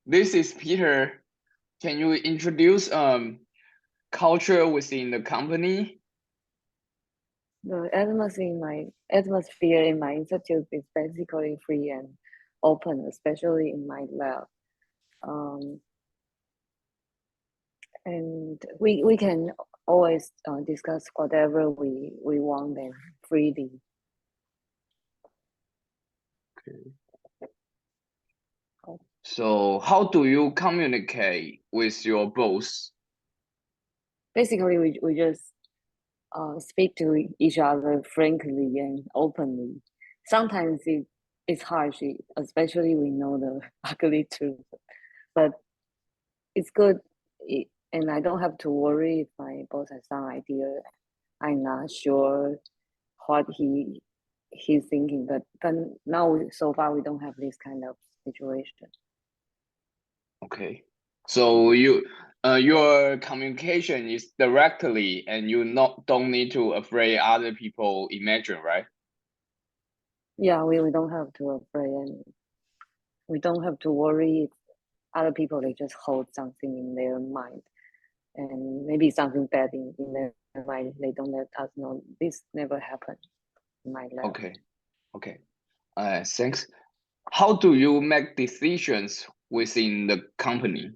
this is Peter. Can you introduce culture within the company? The atmosphere in my institute is basically free and open, especially in my lab. Um, and we can always discuss whatever we want and freely. So how do you communicate with your boss? Basically, we just speak to each other frankly and openly. Sometimes it's harsh, especially we know the ugly truth, but it's good. And I don't have to worry if my boss has some idea. I'm not sure what he's thinking, but now so far we don't have this kind of situation. Okay. So your communication is directly and you not don't need to afraid other people imagine, right? Yeah, we don't have to afraid, and we don't have to worry if other people they just hold something in their mind and maybe something bad in their mind. They don't let us know. This never happened in my lab. Okay. Okay. Thanks. How do you make decisions within the company,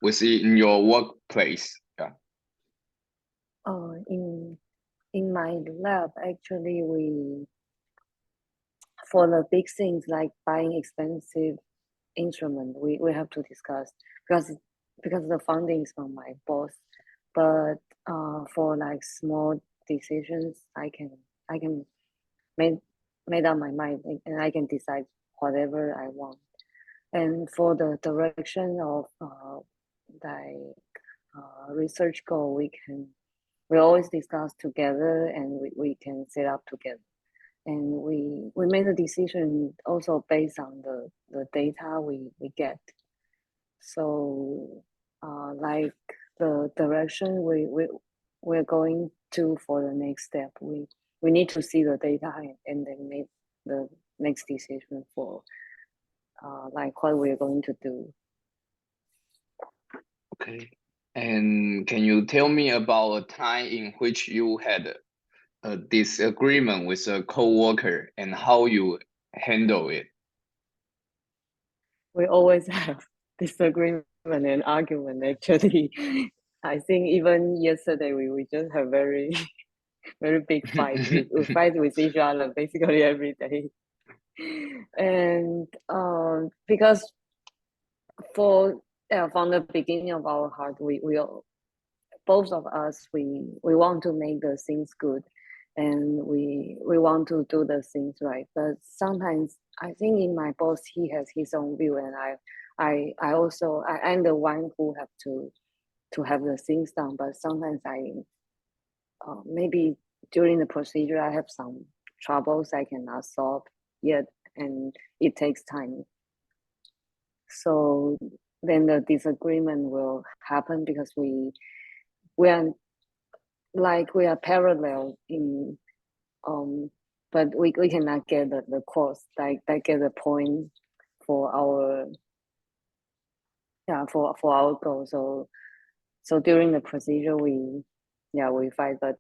within your workplace? Yeah. In my lab, actually, we for the big things like buying expensive instrument, we have to discuss because the funding is from my boss. But for like small decisions, I can make made up my mind and I can decide whatever I want. And for the direction of like research goal, we always discuss together and we can set up together. And we made a decision also based on the data we get. So like the direction we're going to for the next step, we need to see the data and then make the next decision for like what we're going to do. Okay. And can you tell me about a time in which you had a disagreement with a coworker and how you handle it? We always have disagreement and argument actually. I think even yesterday we just have very very big fight. We fight with each other basically every day. And because for from the beginning of our heart, we all, both of us we want to make the things good, and we want to do the things right. But sometimes I think in my boss he has his own view, and I also I'm the one who have to have the things done. But sometimes I maybe during the procedure I have some troubles I cannot solve yet, and it takes time. So then the disagreement will happen because we are we are parallel in um but we cannot get the course like get the point for our for our goal. So during the procedure we fight, but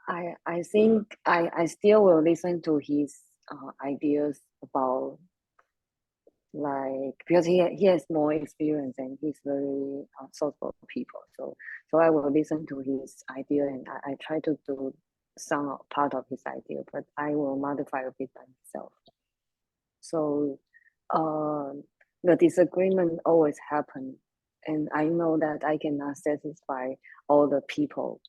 I think I still will listen to his ideas about like because he has more experience and he's very thoughtful people. So I will listen to his idea and I try to do some part of his idea, but I will modify a bit by myself. So uh, the disagreement always happen, and I know that I cannot satisfy all the people,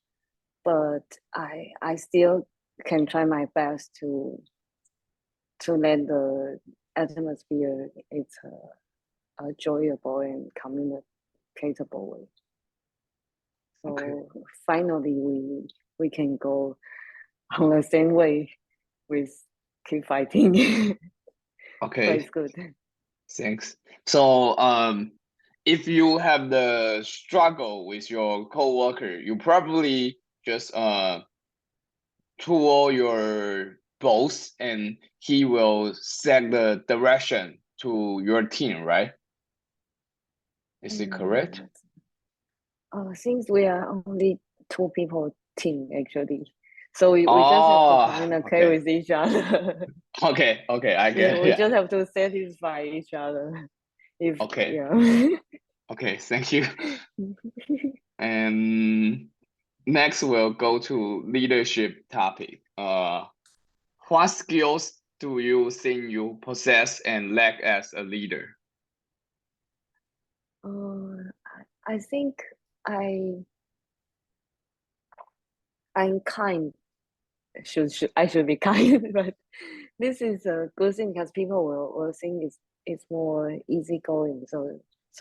but I still can try my best to let the atmosphere it's enjoyable and communicatable way. Okay. So finally, we can go on the same way with keep fighting, but Okay. it's good. Thanks. So if you have the struggle with your coworker, you probably just tool your boss and he will set the direction to your team, right? Is it correct? Since we are only two people team actually, so we just have to Oh, communicate okay. with each other. Okay, I Yeah, get it. we Yeah. just have to satisfy each other. If Okay. yeah. Okay, thank you. And next we'll go to leadership topic. What skills do you think you possess and lack as a leader? I think I I'm kind. I should be kind, but this is a good thing because people will think it's more easygoing. So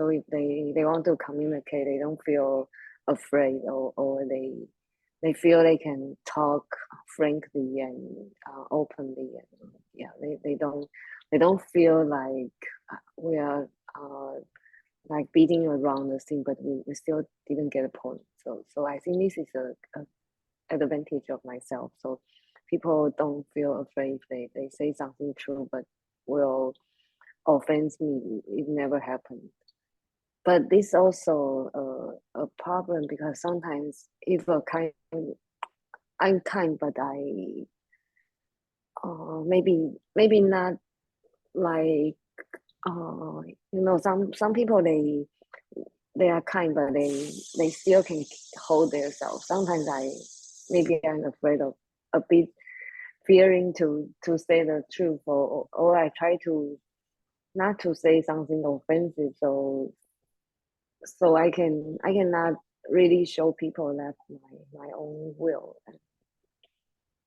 if they want to communicate, they don't feel afraid, or they feel they can talk frankly and openly, and yeah, they don't feel like we are like beating around the thing, but we still didn't get a point. So I think this is a advantage of myself. So people don't feel afraid if they say something true, but will offend me. It never happened. But this also a problem because sometimes if I'm kind, but I maybe not like some people they are kind, but they still can hold themselves. Sometimes maybe I'm afraid of a bit fearing to say the truth, or I try to not to say something offensive, so I cannot really show people that my own will. And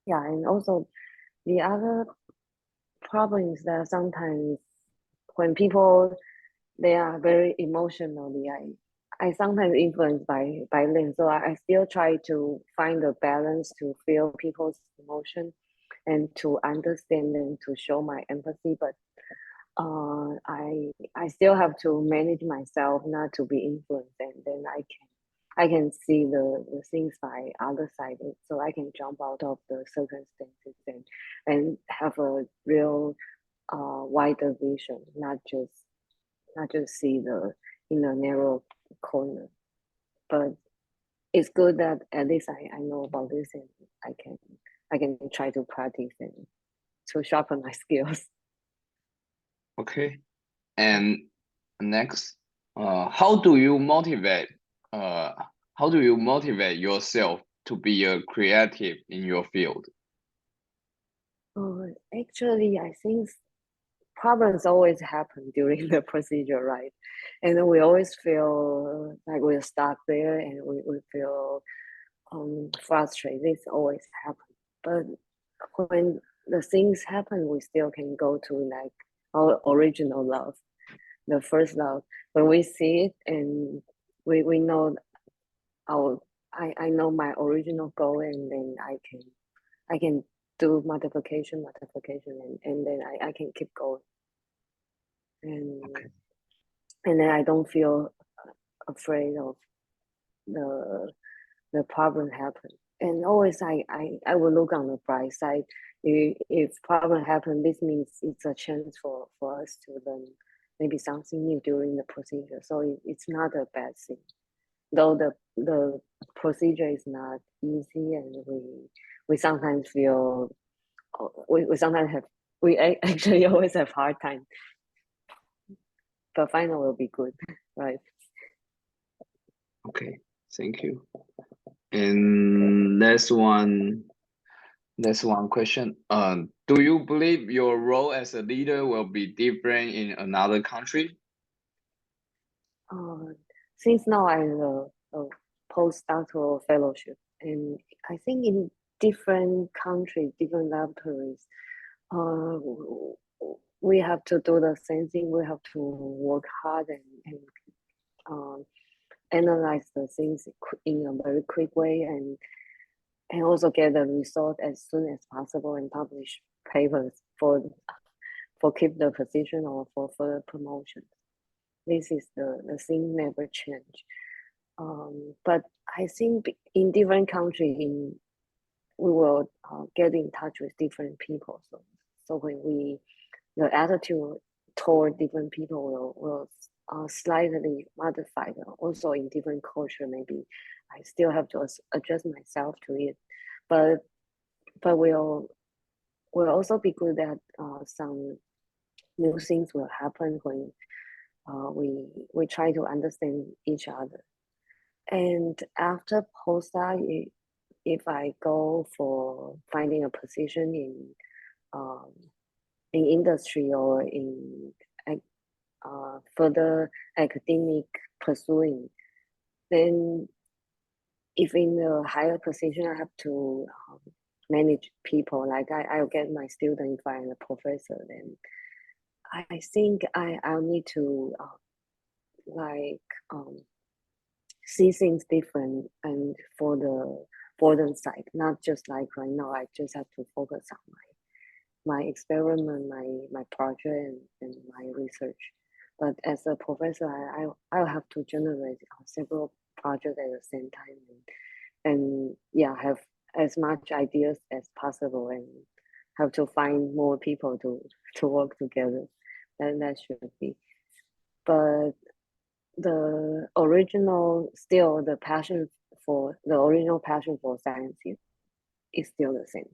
yeah, and also the other problem is that sometimes when people they are very emotionally, I sometimes influenced by them. So I still try to find a balance to feel people's emotion and to understand them, to show my empathy. But I still have to manage myself not to be influenced, and then I can see the things by other side, so I can jump out of the circumstances and have a real wider vision, not just see the in a narrow corner. But it's good that at least I know about this, and I can I can try to practice and to sharpen my skills. Okay. And next, how do you motivate uh how do you motivate yourself to be a creative in your field? Actually, I think problems always happen during the procedure, right? And then we always feel like we're stuck there, and we feel frustrated. This always happens. But when the things happen, we still can go to like our original love, the first love. When we see it and we know our I know my original goal, and then I can do multiplication, and then I can keep going. Okay. And and then I don't feel afraid of the the problem happen. And always I will look on the bright side. If problem happen, this means it's a chance for us to learn maybe something new during the procedure. So it's not a bad thing. Though the procedure is not easy, and we sometimes feel we sometimes have actually always have hard time, but final will be good, right? Okay. Thank you. Okay. And that's one question. Do you believe your role as a leader will be different in another country? Uh, since now I'm a postdoctoral fellowship, and I think in different countries, different laboratories, uh, we have to do the same thing. We have to work hard and um, analyze the things in a very quick way, and also get the result as soon as possible and publish papers for keep the position or for further promotion. This is the thing never change. But I think in different countries, we will get in touch with different people. So when we the attitude toward different people will slightly modified. Also in different culture, maybe I still have to adjust myself to it, but will also be good that some new things will happen when we try to understand each other. And after postdoc, if I go for finding a position in industry or in further academic pursuing, then if in a higher position, I have to manage people. Like I'll get my student if I'm a professor, then I think I'll need to like see things different and for the Borden side, not just like right now. I just have to focus on my experiment, my project, and my research. But as a professor, I'll have to generate several projects at the same time, and yeah, have as much ideas as possible, and have to find more people to work together. And that should be. But the original, still the passion for the original passion for science is still the same.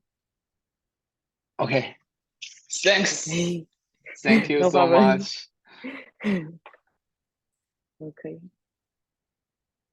Okay. Thanks. Okay. Thank you No so problem. much. Okay.